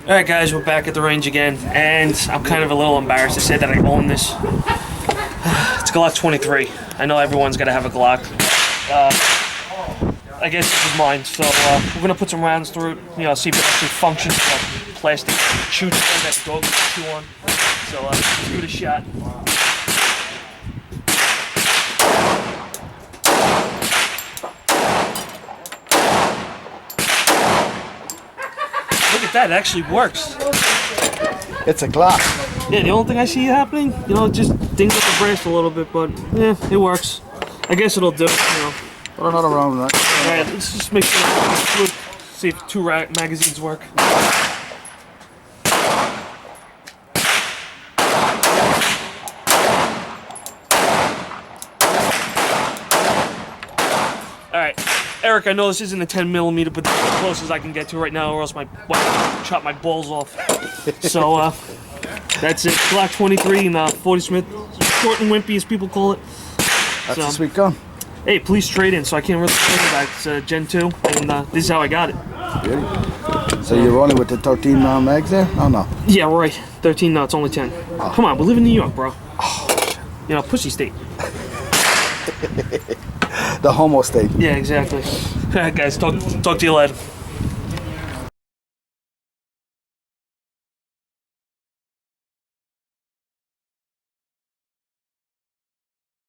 Alright guys, we're back at the range again, and I'm kind of a little embarrassed to say that I own this. It's a Glock 23. I know everyone's got to have a Glock. I guess this is mine, so we're going to put some rounds through it, you know, see if it actually functions. Plastic chew toy that dogs chew on. So let's give it a shot. Look at that, it actually works. It's a Glock. Yeah, the only thing I see happening, you know, it just dings up the brace a little bit, but yeah, it works. I guess it'll do, you know. Put another round in that. Alright, let's just make sure, see if two magazines work. Alright, Eric, I know this isn't a 10mm, but this is as close as I can get to right now, or else my wife will chop my balls off. So, that's it. Glock 23 and 40 Smith, short and wimpy as people call it. That's a sweet gun. Hey, please trade in, so I can't really trade it back. It's Gen 2, and this is how I got it. Really? So you're rolling with the 13 mags there? Oh no. Yeah, right. 13, no, it's only 10. Oh. Come on, we live in New York, bro. Oh, you know, pussy state. The homo state. Yeah, exactly. Alright guys, talk to you later.